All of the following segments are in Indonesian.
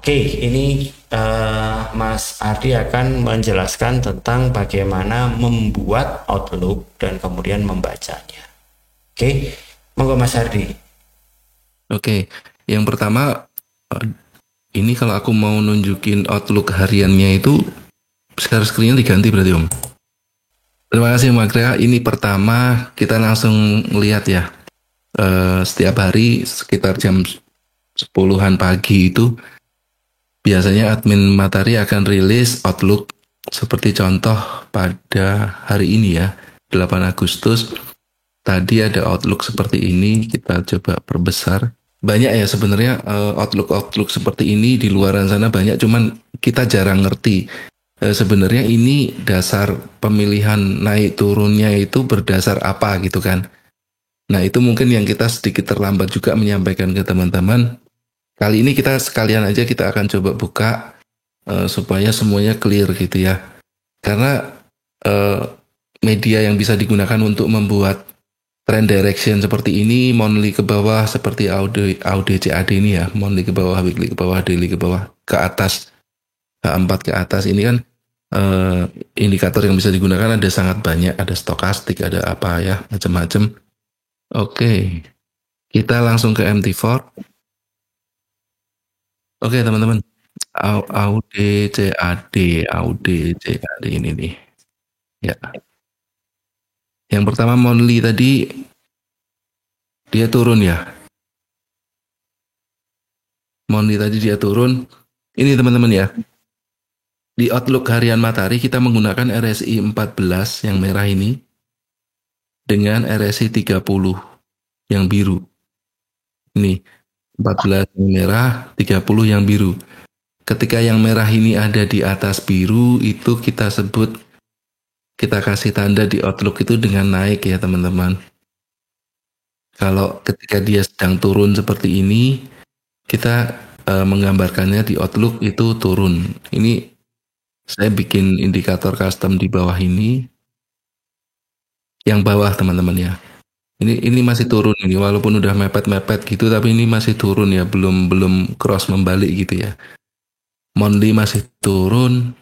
Oke, ini Mas Ardi akan menjelaskan tentang bagaimana membuat Outlook dan kemudian membacanya. Oke, monggo Mas Ardi. Oke, yang pertama eh, ini kalau aku mau nunjukin Outlook hariannya itu share screen diganti berarti Om. Terima kasih Mbak Grea. Ini pertama kita langsung lihat ya. Setiap hari sekitar jam 10-an pagi itu biasanya admin Matahari akan rilis Outlook seperti contoh pada hari ini ya, 8 Agustus. Tadi ada Outlook seperti ini, kita coba perbesar. Banyak ya sebenarnya Outlook seperti ini di luaran sana banyak, cuman kita jarang ngerti. Sebenarnya ini dasar pemilihan naik turunnya itu berdasar apa gitu kan. Nah itu mungkin yang kita sedikit terlambat juga menyampaikan ke teman-teman. Kali ini kita sekalian aja kita akan coba buka supaya semuanya clear gitu ya. Karena eh, media yang bisa digunakan untuk membuat trend direction seperti ini, monthly ke bawah seperti AUD CAD ini ya, monthly ke bawah, weekly ke bawah, daily ke bawah, ke atas, H4 ke atas ini kan eh, indikator yang bisa digunakan ada sangat banyak, ada stokastik, ada apa ya, macam-macam. Oke, kita langsung ke MT4. Oke teman-teman, AUD CAD ini nih. Ya, yang pertama monthly tadi dia turun ya. Monthly tadi dia turun. Ini teman-teman ya. Di Outlook harian Matahari kita menggunakan RSI 14 yang merah ini dengan RSI 30 yang biru. Ini 14 yang merah, 30 yang biru. Ketika yang merah ini ada di atas biru itu kita sebut, kita kasih tanda di Outlook itu dengan naik ya teman-teman. Kalau ketika dia sedang turun seperti ini, kita menggambarkannya di Outlook itu turun. Ini saya bikin indikator custom di bawah ini. Yang bawah teman-teman ya. Ini masih turun ini walaupun udah mepet-mepet gitu tapi ini masih turun ya, belum belum cross membalik gitu ya. Monthly masih turun,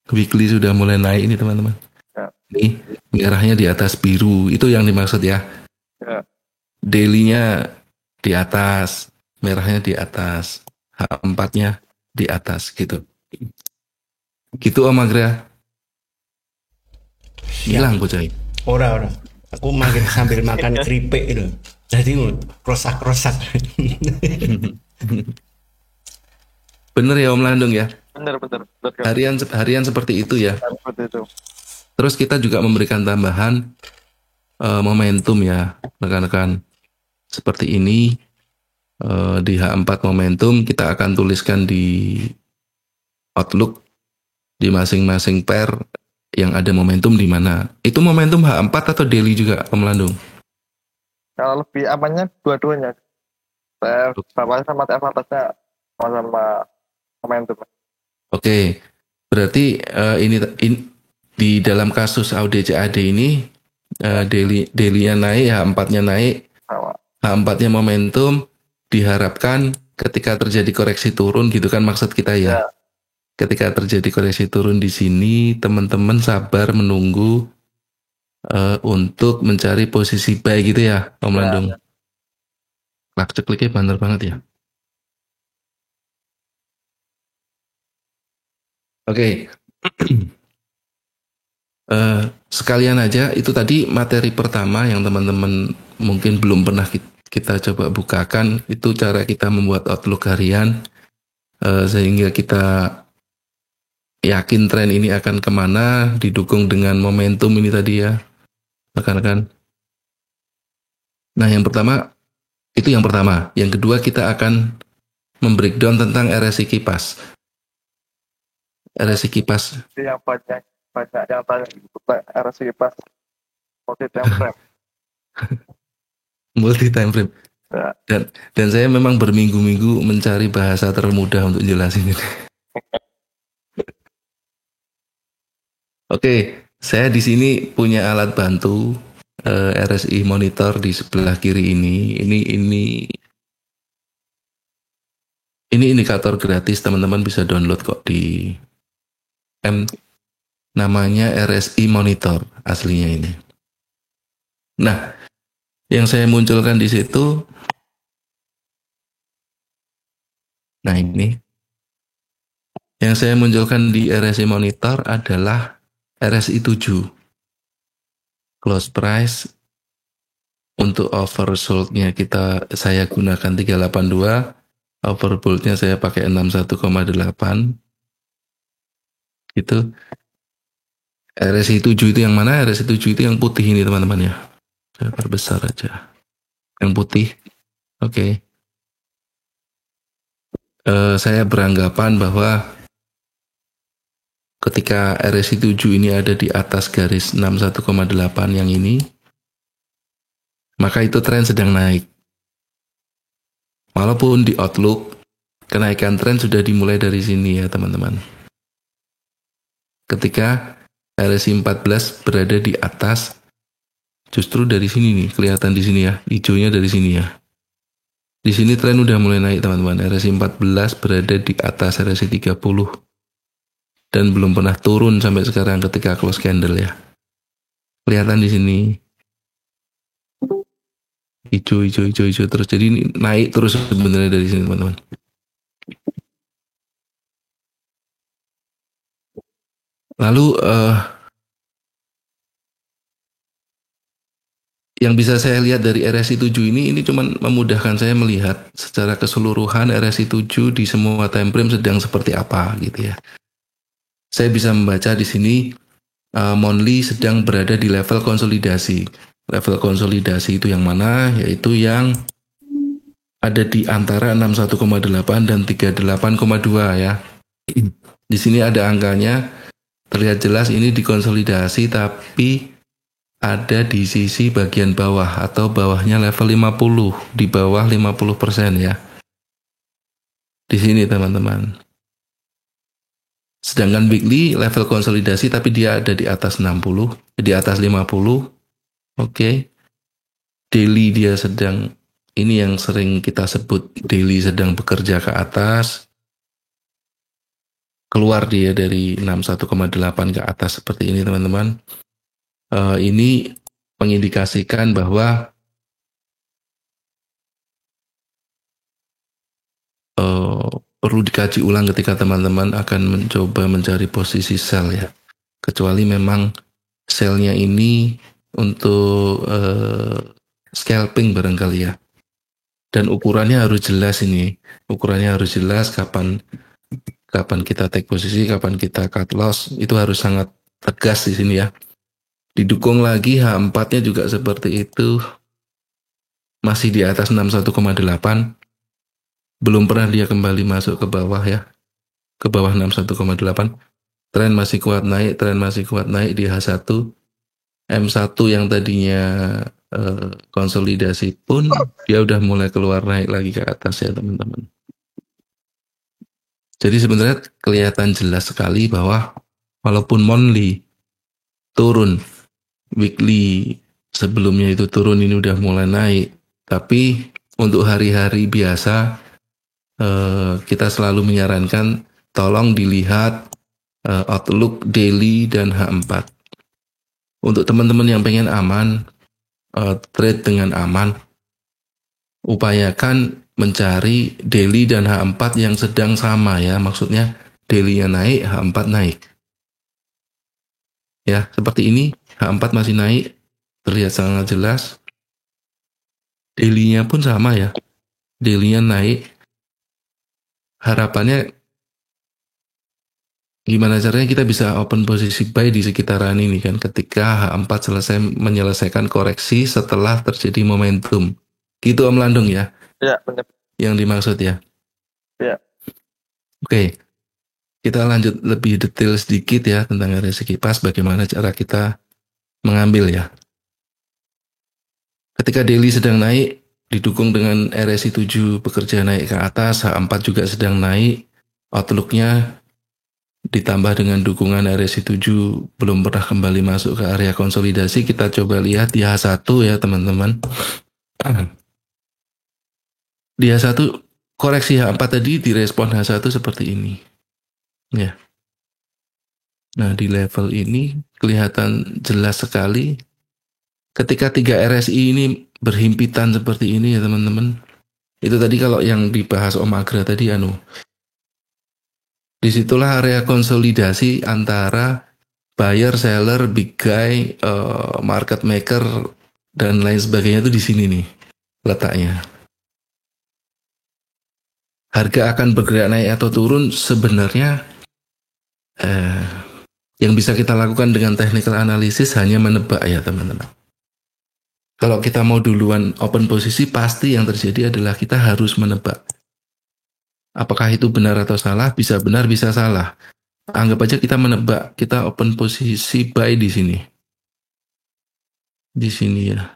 weekly sudah mulai naik ini teman-teman. Ya, Ini merahnya di atas biru, itu yang dimaksud ya. ya. Daily-nya di atas, merahnya di atas, H4-nya di atas gitu. Gitu Om Agra. Siap. Hilang bocah. Ora. Aku makin sambil makan keripik itu. Jadi rosak-rosak. Bener ya Om Landung ya. Benar, benar, benar, Kak. Harian seperti itu ya. Seperti itu. Terus kita juga memberikan tambahan momentum ya rekan-rekan. Seperti ini di H4 momentum kita akan tuliskan di Outlook di masing-masing pair yang ada momentum di mana. Itu momentum H4 atau daily juga Om Landung? Kalau lebih amannya dua-duanya. Saya bawahnya sama TF atasnya sama momentum. Oke. Berarti di dalam kasus AUD-CAD ini daily-nya naik, H4-nya naik, Sama. H4-nya momentum, diharapkan ketika terjadi koreksi turun gitu kan maksud kita ya. Ya, Ketika terjadi koreksi turun di sini, teman-teman sabar menunggu untuk mencari posisi buy gitu ya, Om ya, Landung. Klak cekliknya bandar banget ya. Oke. Sekalian aja itu tadi materi pertama yang teman-teman mungkin belum pernah kita coba bukakan, itu cara kita membuat Outlook harian sehingga kita yakin tren ini akan kemana, didukung dengan momentum ini tadi ya rekan-rekan. Nah yang pertama itu yang pertama. Yang kedua kita akan membreakdown tentang RSI kipas. RSI kipas. itu yang banyak yang tanya RSI pas multi time frame. Multi time frame. Ya, Dan saya memang berminggu-minggu mencari bahasa termudah untuk jelasin ini. Oke, saya di sini punya alat bantu RSI monitor di sebelah kiri ini. Ini Ini indikator gratis, teman-teman bisa download kok di namanya RSI Monitor aslinya ini. Nah, yang saya munculkan di situ, nah ini, yang saya munculkan di RSI Monitor adalah RSI 7. Close price untuk oversold-nya saya gunakan 382, overbought-nya saya pakai 61,8. Gitu. RSI 7 itu yang mana? RSI 7 itu yang putih ini teman-teman ya. Saya perbesar aja. Yang putih. Oke. Saya beranggapan bahwa ketika RSI 7 ini ada di atas garis 61,8 yang ini, maka itu tren sedang naik. Walaupun di outlook, kenaikan tren sudah dimulai dari sini ya teman-teman. Ketika RSI 14 berada di atas, justru dari sini nih, kelihatan di sini ya, hijaunya dari sini ya. Di sini tren udah mulai naik teman-teman. RSI 14 berada di atas RSI 30 dan belum pernah turun sampai sekarang ketika close candle ya. Kelihatan di sini hijau terus. Jadi ini naik terus sebenarnya dari sini teman-teman. Lalu yang bisa saya lihat dari RSI 7 ini cuma memudahkan saya melihat secara keseluruhan RSI 7 di semua time frame sedang seperti apa gitu ya. Saya bisa membaca di sini monthly sedang berada di level konsolidasi. Level konsolidasi itu yang mana? Yaitu yang ada di antara 61,8 dan 38,2 ya. Di sini ada angkanya, terlihat jelas ini dikonsolidasi tapi ada di sisi bagian bawah atau bawahnya level 50, di bawah 50% ya. Di sini teman-teman. Sedangkan weekly level konsolidasi tapi dia ada di atas 60, di atas 50. Oke. Daily dia sedang, ini yang sering kita sebut daily sedang bekerja ke atas. Keluar dia dari 61,8 ke atas seperti ini teman-teman. Ini mengindikasikan bahwa perlu dikaji ulang ketika teman-teman akan mencoba mencari posisi sell ya. Kecuali memang sellnya ini untuk scalping barangkali ya. Dan ukurannya harus jelas ini. Ukurannya harus jelas kapan kita take posisi, kapan kita cut loss, itu harus sangat tegas di sini ya. Didukung lagi H4-nya juga seperti itu. Masih di atas 61,8. Belum pernah dia kembali masuk ke bawah ya. Ke bawah 61,8. Tren masih kuat naik di H1. M1 yang tadinya konsolidasi pun dia udah mulai keluar naik lagi ke atas ya teman-teman. Jadi sebenarnya kelihatan jelas sekali bahwa walaupun monthly turun, weekly sebelumnya itu turun, ini udah mulai naik. Tapi untuk hari-hari biasa kita selalu menyarankan tolong dilihat outlook daily dan H4. Untuk teman-teman yang pengen aman, trade dengan aman, upayakan mencari daily dan H4 yang sedang sama ya. Maksudnya daily-nya naik, H4 naik. Ya, seperti ini, H4 masih naik, terlihat sangat jelas. Daily-nya pun sama ya. Daily-nya naik. Harapannya gimana caranya kita bisa open posisi buy di sekitaran ini kan ketika H4 menyelesaikan koreksi setelah terjadi momentum. Gitu Om Landung ya? Ya, benar. Yang dimaksud ya? Ya. Oke. Kita lanjut lebih detail sedikit ya tentang RSI kipas, bagaimana cara kita mengambil ya. Ketika daily sedang naik, didukung dengan RSI 7 bekerja naik ke atas, H4 juga sedang naik, outlook-nya ditambah dengan dukungan RSI 7 belum pernah kembali masuk ke area konsolidasi. Kita coba lihat di H1 ya teman-teman. Di H1 koreksi H4 tadi direspon H1 seperti ini. Ya. Nah, di level ini kelihatan jelas sekali ketika 3 RSI ini berhimpitan seperti ini ya teman-teman. Itu tadi kalau yang dibahas Om Agra tadi disitulah area konsolidasi antara buyer, seller, big guy, market maker dan lain sebagainya itu di sini nih letaknya. Harga akan bergerak naik atau turun sebenarnya yang bisa kita lakukan dengan technical analysis hanya menebak ya teman-teman. Kalau kita mau duluan open posisi, pasti yang terjadi adalah kita harus menebak. Apakah itu benar atau salah? Bisa benar, bisa salah. Anggap aja kita menebak, kita open posisi buy di sini. Di sini ya.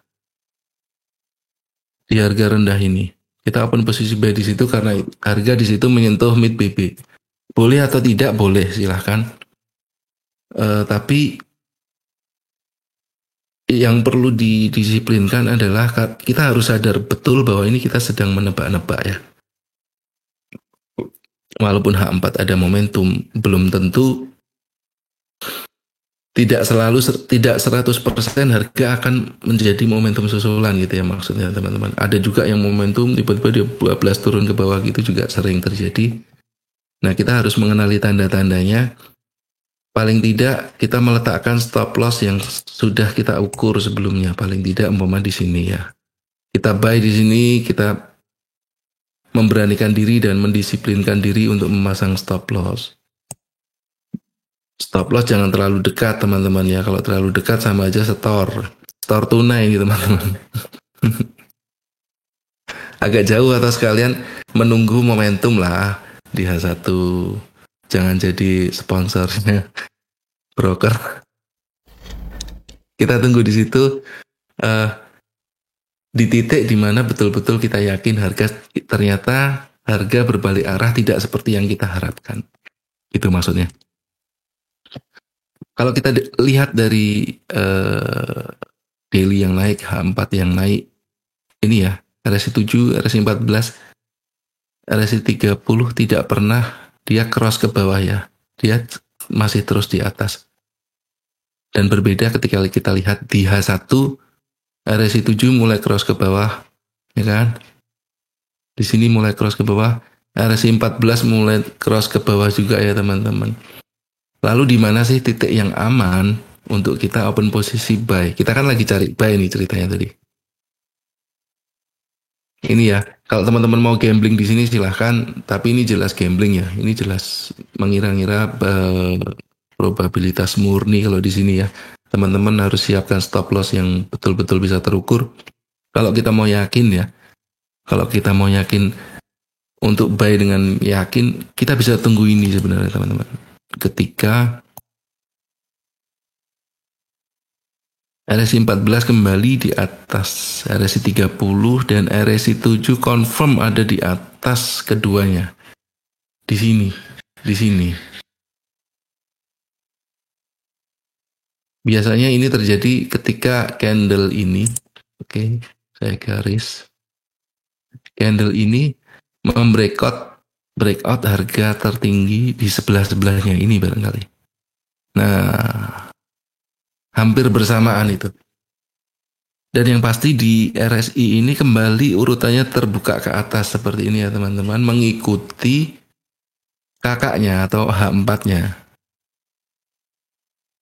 Di harga rendah ini. Kita open posisi buy di situ karena harga di situ menyentuh mid BB. Boleh atau tidak? Boleh, silahkan. Tapi yang perlu didisiplinkan adalah kita harus sadar betul bahwa ini kita sedang menebak-nebak ya. Walaupun H4 ada momentum, belum tentu tidak 100% harga akan menjadi momentum susulan gitu ya maksudnya teman-teman. Ada juga yang momentum tiba-tiba dia 12 turun ke bawah gitu juga sering terjadi. Nah, kita harus mengenali tanda-tandanya. Paling tidak kita meletakkan stop loss yang sudah kita ukur sebelumnya. Paling tidak umpama di sini ya. Kita buy di sini, kita memberanikan diri dan mendisiplinkan diri untuk memasang stop loss. Stop loss jangan terlalu dekat teman-teman ya. Kalau terlalu dekat sama aja store tunai nih teman-teman. Agak jauh atau sekalian menunggu momentum lah di H1. Jangan jadi sponsornya broker. Kita tunggu di situ di titik di mana betul-betul kita yakin ternyata harga berbalik arah tidak seperti yang kita harapkan. Itu maksudnya. Kalau kita lihat dari daily yang naik, H4 yang naik, ini ya RSI 7, RSI 14, RSI 30 tidak pernah dia cross ke bawah ya. Dia masih terus di atas. Dan berbeda ketika kita lihat di H1, RSI 7 mulai cross ke bawah, ya kan? Di sini mulai cross ke bawah, RSI 14 mulai cross ke bawah juga ya teman-teman. Lalu di mana sih titik yang aman untuk kita open posisi buy? Kita kan lagi cari buy nih ceritanya tadi. Ini ya, kalau teman-teman mau gambling di sini silahkan, tapi ini jelas gambling ya. Ini jelas mengira-ngira probabilitas murni kalau di sini ya. Teman-teman harus siapkan stop loss yang betul-betul bisa terukur. Kalau kita mau yakin ya, kalau kita mau yakin untuk buy dengan yakin, kita bisa tunggu ini sebenarnya teman-teman. Ketika RSI 14 kembali di atas RSI 30 dan RSI 7 confirm ada di atas keduanya. Di sini. Biasanya ini terjadi ketika candle ini, oke, saya garis. Candle ini breakout harga tertinggi di sebelah-sebelahnya ini barangkali. Nah, hampir bersamaan itu. Dan yang pasti di RSI ini kembali urutannya terbuka ke atas seperti ini ya teman-teman, mengikuti kakaknya atau H4-nya.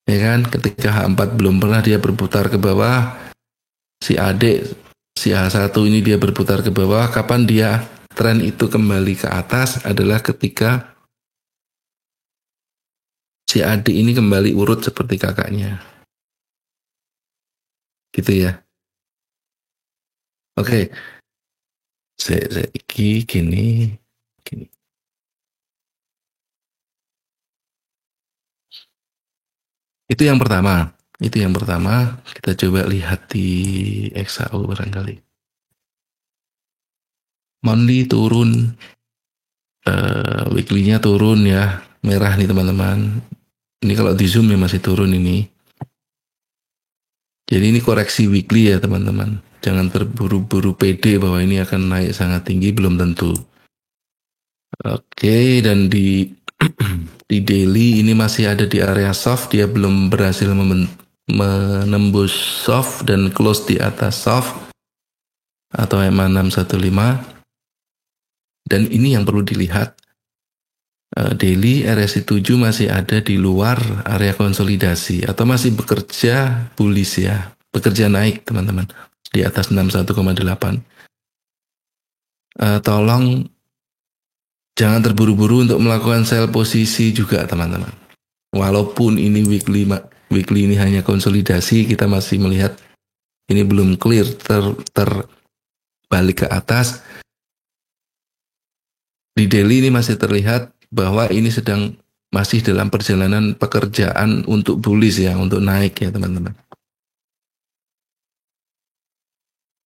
Ya kan, ketika H4 belum pernah dia berputar ke bawah, si H1 ini dia berputar ke bawah, kapan dia tren itu kembali ke atas adalah ketika si adik ini kembali urut seperti kakaknya. Gitu ya. Oke. Saya gini. Itu yang pertama. Kita coba lihat di XAU barangkali. Monthly turun. Weekly-nya turun ya. Merah nih teman-teman. Ini kalau di zoom ya masih turun ini. Jadi ini koreksi weekly ya teman-teman. Jangan terburu-buru pede bahwa ini akan naik sangat tinggi, belum tentu. Oke, dan di di daily ini masih ada di area soft, dia belum berhasil menembus soft dan close di atas soft atau EMA 615. Dan ini yang perlu dilihat, daily RSI 7 masih ada di luar area konsolidasi atau masih bekerja bullish ya, bekerja naik teman-teman di atas 61,8. Tolong jangan terburu-buru untuk melakukan sell posisi juga teman-teman. Walaupun ini weekly ini hanya konsolidasi, kita masih melihat ini belum clear terbalik ke atas. Di daily ini masih terlihat bahwa ini sedang masih dalam perjalanan pekerjaan untuk bullish ya, untuk naik ya teman-teman.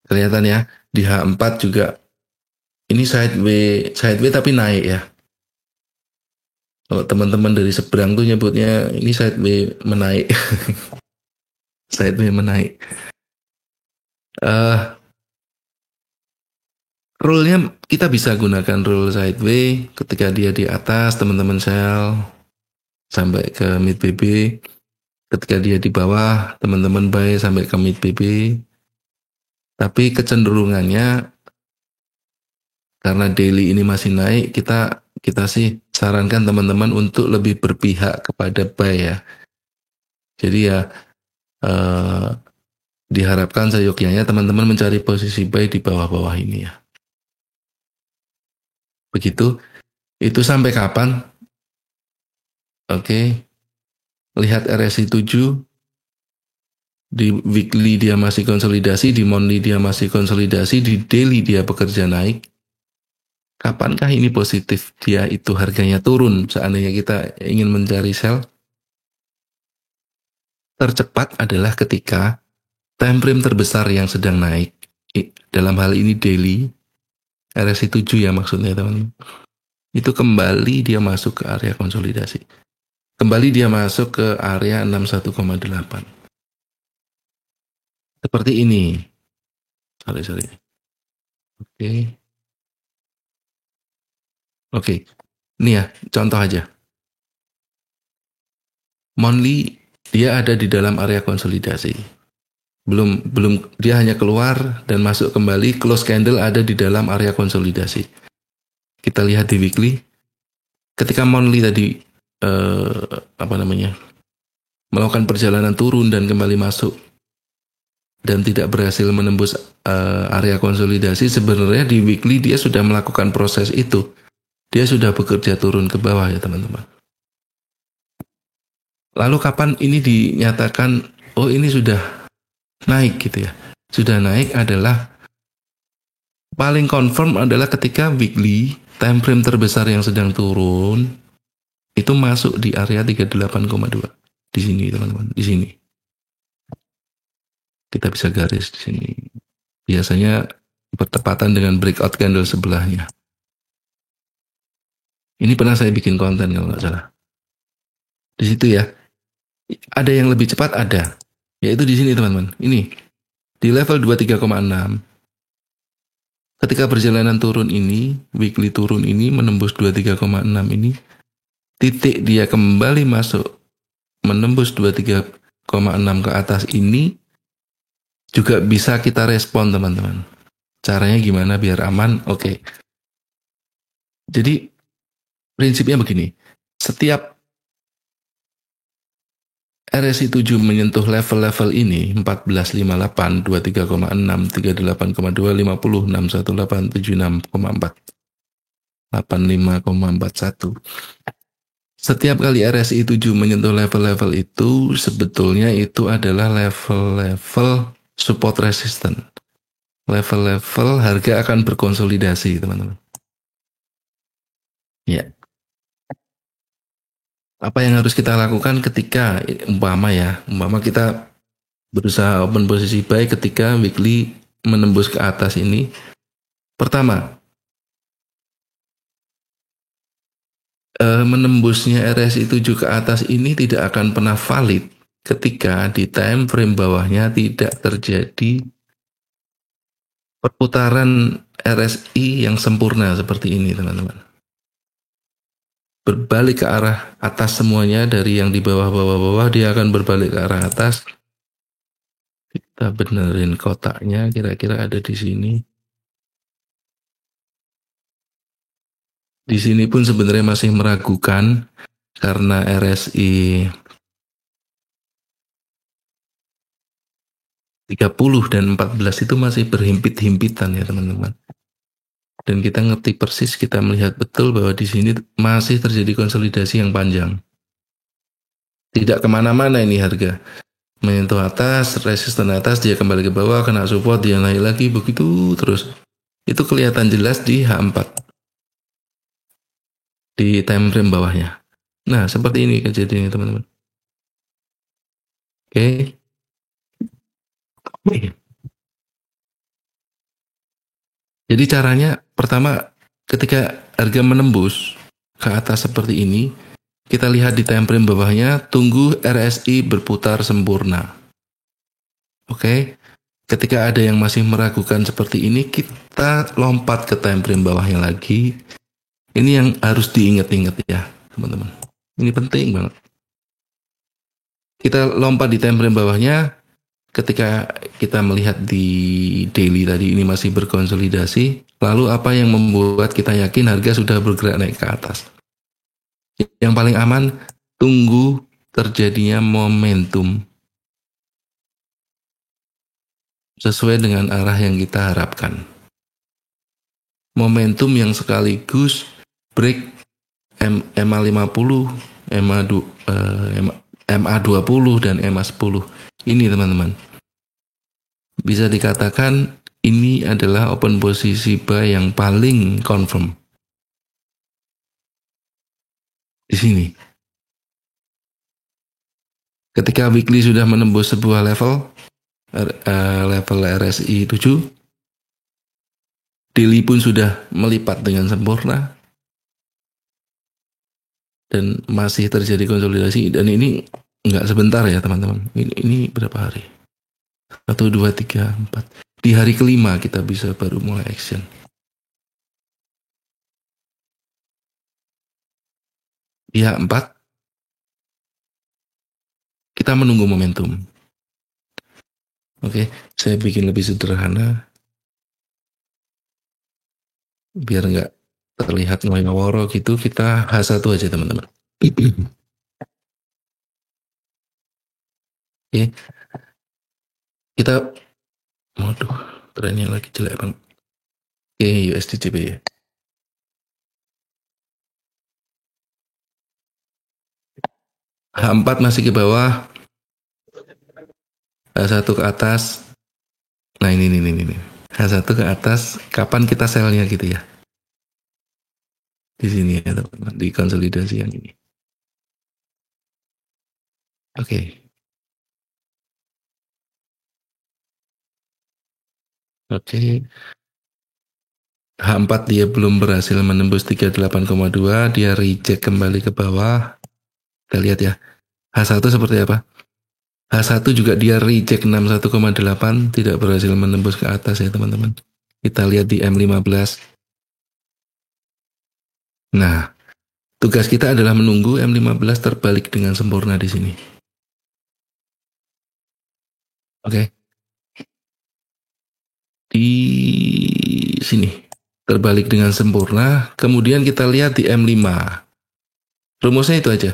Kelihatan ya, di H4 juga ini sideway tapi naik ya. Kalau teman-teman dari seberang tuh nyebutnya ini sideway menaik. Sideway menaik. Rule-nya kita bisa gunakan rule sideway ketika dia di atas, teman-teman sell sampai ke mid BB. Ketika dia di bawah, teman-teman buy sampai ke mid BB. Tapi kecenderungannya karena daily ini masih naik, kita sih sarankan teman-teman untuk lebih berpihak kepada buy ya. Jadi ya diharapkan seyogyanya teman-teman mencari posisi buy di bawah-bawah ini ya. Begitu. Itu sampai kapan? Oke. Lihat RSI 7. Di weekly dia masih konsolidasi, di monthly dia masih konsolidasi, di daily dia bekerja naik. Kapankah ini positif? Dia itu harganya turun seandainya kita ingin mencari sell. Tercepat adalah ketika time frame terbesar yang sedang naik. Dalam hal ini daily. RSI 7 ya maksudnya teman-teman. Itu kembali dia masuk ke area konsolidasi. Kembali dia masuk ke area 61,8. Seperti ini. Sorry. Oke. Ini ya, contoh aja. Monthly dia ada di dalam area konsolidasi. Belum dia hanya keluar dan masuk kembali, close candle ada di dalam area konsolidasi. Kita lihat di weekly. Ketika monthly tadi melakukan perjalanan turun dan kembali masuk dan tidak berhasil menembus area konsolidasi, sebenarnya di weekly dia sudah melakukan proses itu. Dia sudah bekerja turun ke bawah ya teman-teman. Lalu kapan ini dinyatakan oh ini sudah naik gitu ya. Sudah naik adalah paling confirm adalah ketika weekly time frame terbesar yang sedang turun itu masuk di area 38,2. Di sini teman-teman, di sini. Kita bisa garis di sini. Biasanya bertepatan dengan breakout candle sebelahnya. Ini pernah saya bikin konten kalau nggak salah. Di situ ya. Ada yang lebih cepat ada. Yaitu di sini teman-teman. Ini di level 23,6. Ketika perjalanan turun ini, weekly turun ini menembus 23,6 ini, titik dia kembali masuk menembus 23,6 ke atas ini juga bisa kita respon teman-teman. Caranya gimana biar aman? Oke. Jadi prinsipnya begini. Setiap RSI 7 menyentuh level-level ini 1458, 23,6, 38,2, 50, 618, 76,4, 85,41. Setiap kali RSI 7 menyentuh level-level itu sebetulnya itu adalah level-level support resistance. Level-level harga akan berkonsolidasi, teman-teman. Ya. Apa yang harus kita lakukan ketika umpama kita berusaha open posisi buy ketika weekly menembus ke atas ini? Pertama, menembusnya RSI 7 ke atas ini tidak akan pernah valid ketika di time frame bawahnya tidak terjadi perputaran RSI yang sempurna seperti ini, teman-teman. berbalik ke arah atas semuanya. Dari yang di bawah dia akan berbalik ke arah atas. Kita benerin kotaknya, kira-kira ada di sini. Di sini pun sebenarnya masih meragukan karena RSI 30 dan 14 itu masih berhimpit-himpitan ya teman-teman. Dan kita ngerti persis, kita melihat betul bahwa di sini masih terjadi konsolidasi yang panjang. Tidak kemana-mana ini harga. Menyentuh atas, resisten atas, dia kembali ke bawah, kena support, dia naik lagi, begitu terus. Itu kelihatan jelas di H4. Di time frame bawahnya. Nah, seperti ini kejadiannya teman-teman. Oke. Jadi caranya pertama ketika harga menembus ke atas seperti ini, kita lihat di time frame bawahnya, tunggu RSI berputar sempurna. Oke. Ketika ada yang masih meragukan seperti ini, kita lompat ke time frame bawahnya lagi. Ini yang harus diingat-ingat ya, teman-teman. Ini penting banget. Kita lompat di time frame bawahnya. Ketika kita melihat di daily tadi ini masih berkonsolidasi, lalu apa yang membuat kita yakin harga sudah bergerak naik ke atas? Yang paling aman, tunggu terjadinya momentum sesuai dengan arah yang kita harapkan. Momentum yang sekaligus break MA50, MA20 dan MA10. Ini teman-teman, bisa dikatakan ini adalah open posisi buy yang paling confirm di sini. Ketika weekly sudah menembus sebuah level RSI 7, daily pun sudah melipat dengan sempurna dan masih terjadi konsolidasi, dan ini enggak sebentar ya teman-teman. Ini berapa hari? 1, 2, 3, 4. Di hari kelima kita bisa baru mulai action. Di H4 kita menunggu momentum. Oke, saya bikin lebih sederhana biar enggak terlihat ngaworo gitu. Kita H1 aja teman-teman. Oke. Kita, waduh, trennya lagi jelek banget. Oke, USDJP ya. H4 masih ke bawah, H1 ke atas. Nah ini. H1 ke atas, kapan kita sell-nya gitu ya? Di sini ya teman-teman, di konsolidasi yang ini. Oke. H4 dia belum berhasil menembus 38,2, dia reject kembali ke bawah. Kita lihat ya. H1 seperti apa? H1 juga dia reject 61,8, tidak berhasil menembus ke atas ya teman-teman. Kita lihat di M15. Nah, tugas kita adalah menunggu M15 terbalik dengan sempurna di sini. Oke. Di sini terbalik dengan sempurna, kemudian kita lihat di M5. Rumusnya itu aja.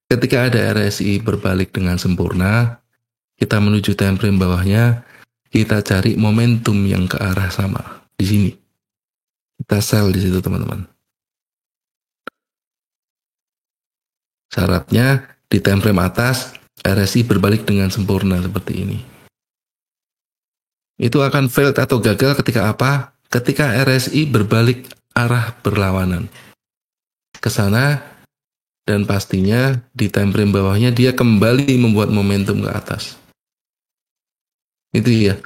Ketika ada RSI berbalik dengan sempurna, kita menuju time frame bawahnya, kita cari momentum yang ke arah sama di sini. Kita sell di situ teman-teman. Syaratnya di time frame atas RSI berbalik dengan sempurna seperti ini. Itu akan failed atau gagal ketika apa? Ketika RSI berbalik arah berlawanan ke sana, dan pastinya di time frame bawahnya dia kembali membuat momentum ke atas. Itu ya.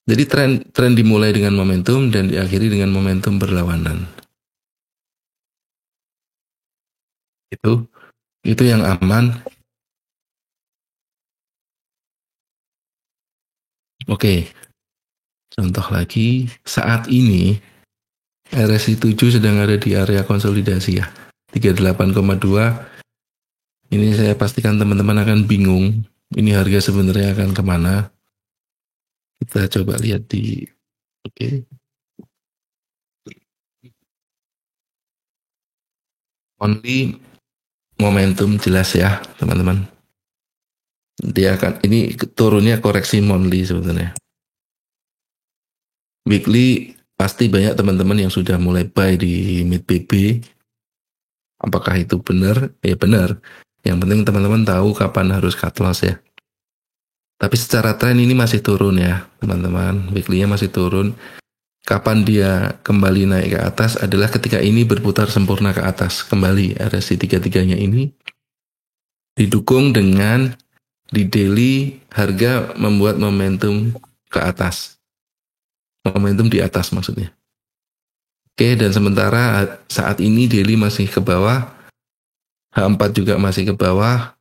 Jadi tren dimulai dengan momentum dan diakhiri dengan momentum berlawanan. Itu yang aman. Oke. Contoh lagi, saat ini RSI 7 sedang ada di area konsolidasi ya. 38,2. Ini saya pastikan teman-teman akan bingung. Ini harga sebenarnya akan kemana? Kita coba lihat di oke. Only momentum jelas ya teman-teman. Dia akan ini turunnya koreksi monthly sebenarnya. Weekly pasti banyak teman-teman yang sudah mulai buy di mid BB. Apakah itu benar? Ya benar. Yang penting teman-teman tahu kapan harus cut loss ya. Tapi secara tren ini masih turun ya teman-teman. Weekly-nya masih turun. Kapan dia kembali naik ke atas adalah ketika ini berputar sempurna ke atas. Kembali RSI 33-nya ini didukung dengan di daily harga membuat momentum ke atas. Momentum di atas maksudnya. Oke, dan sementara saat ini daily masih ke bawah. H4 juga masih ke bawah.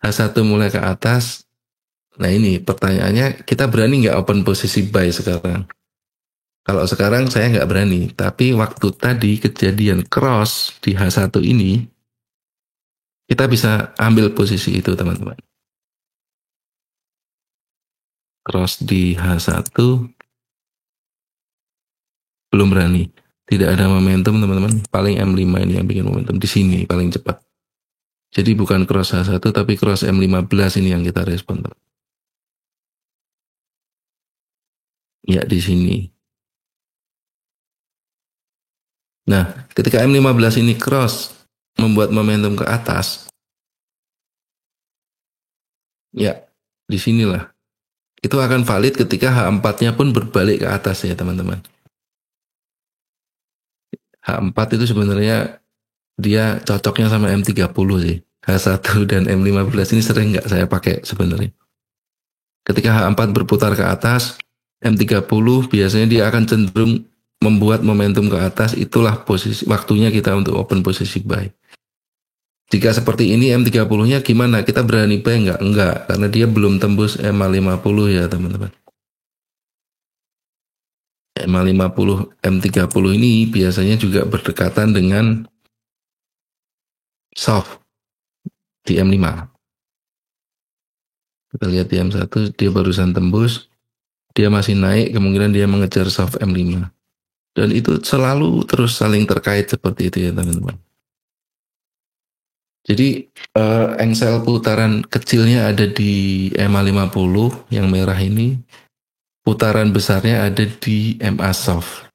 H1 mulai ke atas. Nah ini pertanyaannya, kita berani nggak open posisi buy sekarang? Kalau sekarang saya nggak berani, tapi waktu tadi kejadian cross di H1 ini, kita bisa ambil posisi itu teman-teman. Cross di H1, belum berani. Tidak ada momentum teman-teman, paling M5 ini yang bikin momentum, di sini paling cepat. Jadi bukan cross H1, tapi cross M15 ini yang kita respon. Ya di sini. Nah, ketika M15 ini cross membuat momentum ke atas, ya di sinilah. Itu akan valid ketika H4-nya pun berbalik ke atas ya teman-teman. H4 itu sebenarnya dia cocoknya sama M30 sih. H1 dan M15 ini sering nggak saya pakai sebenarnya. Ketika H4 berputar ke atas, M30 biasanya dia akan cenderung membuat momentum ke atas, itulah posisi waktunya kita untuk open posisi buy. Jika seperti ini M30-nya gimana? Kita berani buy nggak? Enggak, karena dia belum tembus MA50 ya teman-teman. MA50, M30 ini biasanya juga berdekatan dengan soft di M5. Kita lihat di M1, dia barusan tembus, dia masih naik, kemungkinan dia mengejar soft M5. Dan itu selalu terus saling terkait seperti itu ya teman-teman. Jadi engsel putaran kecilnya ada di MA50 yang merah ini. Putaran besarnya ada di MA soft.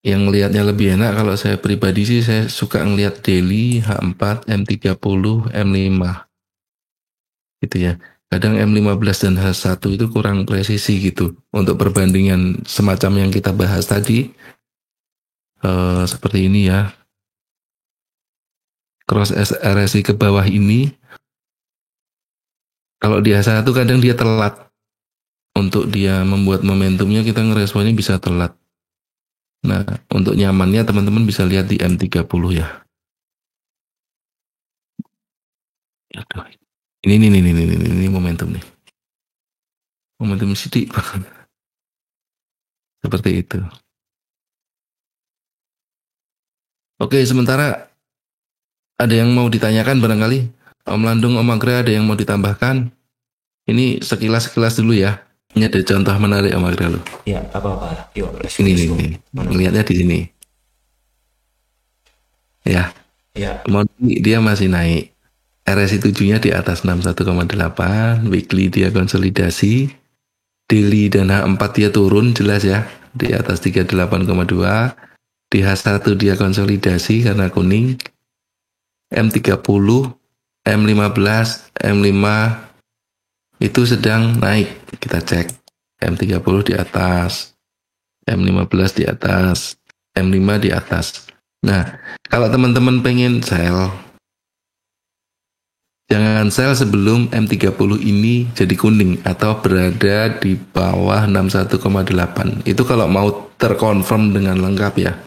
Yang melihatnya lebih enak kalau saya pribadi sih saya suka ngelihat daily, H4, M30, M5. Gitu ya. Kadang M15 dan H1 itu kurang presisi gitu. Untuk perbandingan semacam yang kita bahas tadi. Seperti ini ya. Cross RSI ke bawah ini. Kalau di H1 kadang dia telat. Untuk dia membuat momentumnya kita ngeresponnya bisa telat. Nah, untuk nyamannya teman-teman bisa lihat di M30 ya. Aduh. Ini momentum nih. Momentum sidik. Seperti itu. Oke, sementara ada yang mau ditanyakan barangkali? Om Landung, Om Agre ada yang mau ditambahkan? Ini sekilas-sekilas dulu ya. Ini ada contoh menarik Om Agre lo. Ya, apa-apa. Yuk, Ini. Melihatnya di sini. Ya. Ya. Kemudian dia masih naik. RSI 7-nya di atas 61,8, weekly dia konsolidasi, daily dan H4 dia turun jelas ya, di atas 38,2, di H1 dia konsolidasi karena kuning, M30, M15, M5 itu sedang naik, kita cek, M30 di atas, M15 di atas, M5 di atas. Nah, kalau teman-teman pengen sell, jangan sell sebelum M30 ini jadi kuning atau berada di bawah 61,8. Itu kalau mau terkonfirm dengan lengkap ya.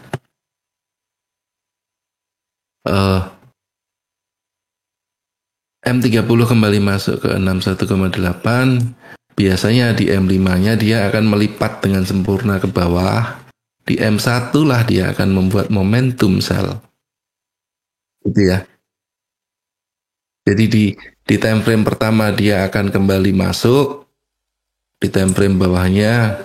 M30 kembali masuk ke 61,8. Biasanya di M5-nya dia akan melipat dengan sempurna ke bawah. Di di M1 lah dia akan membuat momentum sell. Gitu ya. Jadi di time frame pertama dia akan kembali masuk, di time frame bawahnya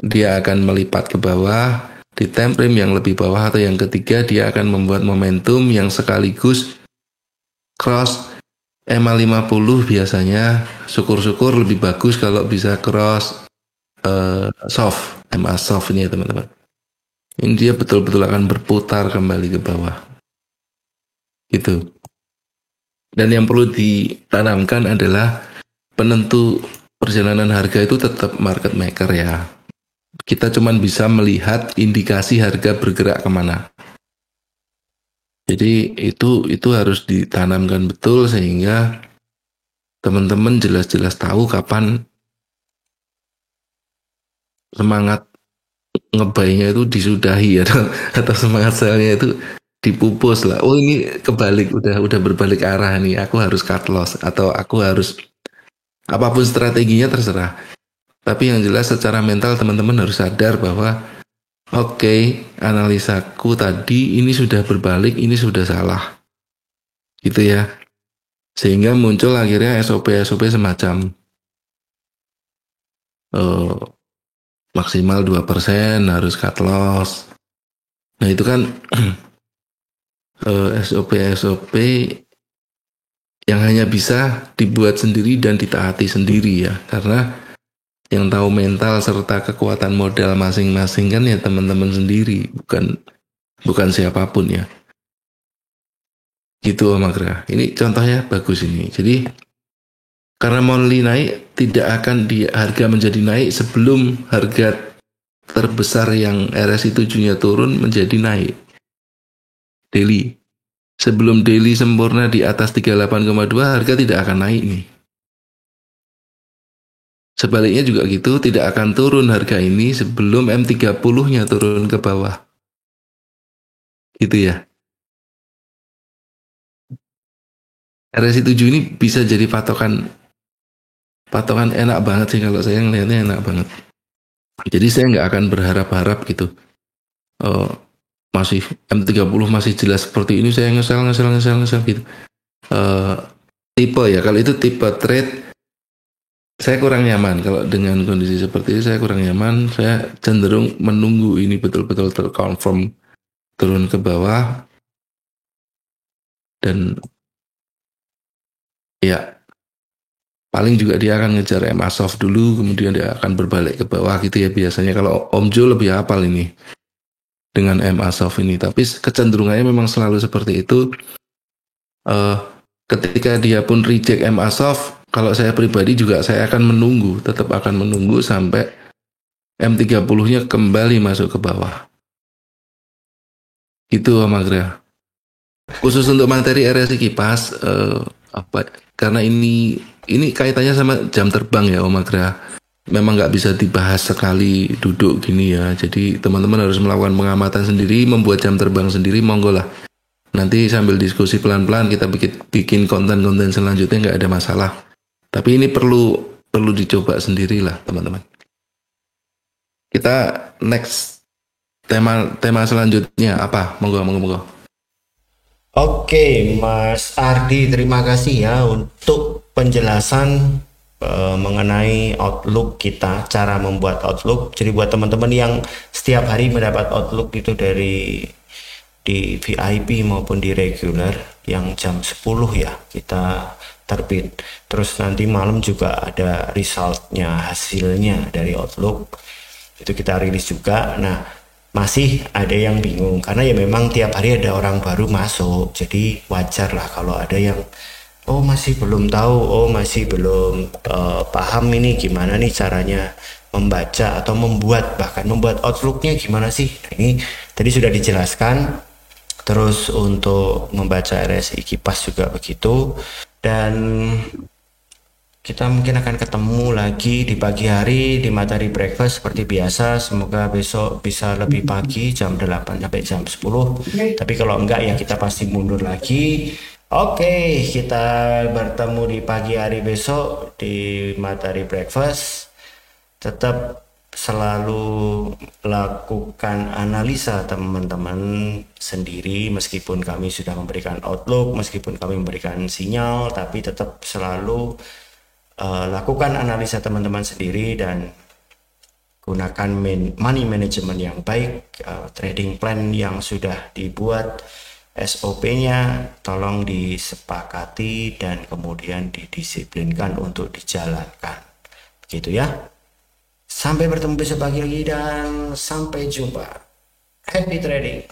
dia akan melipat ke bawah, di time frame yang lebih bawah atau yang ketiga dia akan membuat momentum yang sekaligus cross MA50 biasanya. Syukur-syukur lebih bagus kalau bisa cross soft, MA soft ini ya teman-teman. Ini dia betul-betul akan berputar kembali ke bawah. Gitu. Dan yang perlu ditanamkan adalah penentu perjalanan harga itu tetap market maker ya. Kita cuma bisa melihat indikasi harga bergerak kemana. Jadi itu harus ditanamkan betul sehingga teman-teman jelas-jelas tahu kapan semangat ngebaynya itu disudahi atau semangat sellnya itu dipupus lah. Oh ini kebalik, udah berbalik arah nih. Aku harus cut loss atau aku harus apapun strateginya terserah. Tapi yang jelas secara mental teman-teman harus sadar bahwa oke, analisaku tadi ini sudah berbalik, ini sudah salah. Gitu ya. Sehingga muncul akhirnya SOP semacam maksimal 2% harus cut loss. Nah itu kan SOP yang hanya bisa dibuat sendiri dan ditaati sendiri ya, karena yang tahu mental serta kekuatan modal masing-masing kan ya teman-teman sendiri, bukan siapapun ya. Gitu Om Agra. Ini contohnya bagus ini. Jadi karena monthly naik tidak akan harga menjadi naik sebelum harga terbesar yang RSI 7-nya turun menjadi naik. Daily. Sebelum daily sempurna di atas 38,2 harga tidak akan naik nih. Sebaliknya juga gitu, tidak akan turun harga ini sebelum M30-nya turun ke bawah. Gitu ya. RSI 7 ini bisa jadi patokan enak banget sih, kalau saya ngelihatnya enak banget. Jadi saya nggak akan berharap-harap gitu. Masih M30 masih jelas seperti ini, saya ngesel gitu. Tipe ya, kalau itu tipe trade saya kurang nyaman. Kalau dengan kondisi seperti ini saya kurang nyaman. Saya cenderung menunggu ini betul-betul terconfirm turun ke bawah. Dan ya paling juga dia akan ngejar MA soft dulu, kemudian dia akan berbalik ke bawah gitu ya biasanya. Kalau Om Jo lebih hafal ini dengan MA soft ini, tapi kecenderungannya memang selalu seperti itu. Ketika dia pun reject MA soft, kalau saya pribadi juga saya akan menunggu, tetap akan menunggu sampai M30-nya kembali masuk ke bawah. Itu Om Agra. Khusus untuk materi RSI kipas, karena ini kaitannya sama jam terbang ya Om Agra. Memang nggak bisa dibahas sekali duduk gini ya. Jadi teman-teman harus melakukan pengamatan sendiri, membuat jam terbang sendiri, monggo lah. Nanti sambil diskusi pelan-pelan kita bikin konten-konten selanjutnya, nggak ada masalah. Tapi ini perlu dicoba sendirilah teman-teman. Kita next tema selanjutnya apa? Monggo. Oke, Mas Ardi, terima kasih ya untuk penjelasan mengenai outlook kita, cara membuat outlook. Jadi buat teman-teman yang setiap hari mendapat outlook itu di VIP maupun di regular yang jam 10 ya kita terbit. Terus nanti malam juga ada resultnya, hasilnya dari outlook. Itu kita rilis juga. Nah, masih ada yang bingung karena ya memang tiap hari ada orang baru masuk. Jadi wajar lah kalau ada yang masih belum tahu, masih belum paham ini gimana nih caranya membaca atau membuat outlooknya gimana sih. Nah, ini tadi sudah dijelaskan. Terus untuk membaca RSI kipas juga begitu. Dan kita mungkin akan ketemu lagi di pagi hari di Matahari Breakfast seperti biasa. Semoga besok bisa lebih pagi jam 8 sampai jam 10. Tapi kalau enggak ya kita pasti mundur lagi. Oke, kita bertemu di pagi hari besok di Matahari Breakfast. Tetap selalu lakukan analisa teman-teman sendiri, meskipun kami sudah memberikan outlook, meskipun kami memberikan sinyal, tapi tetap selalu lakukan analisa teman-teman sendiri dan gunakan money management yang baik, trading plan yang sudah dibuat, SOP-nya tolong disepakati dan kemudian didisiplinkan untuk dijalankan. Begitu ya. Sampai bertemu besok pagi lagi dan sampai jumpa. Happy trading.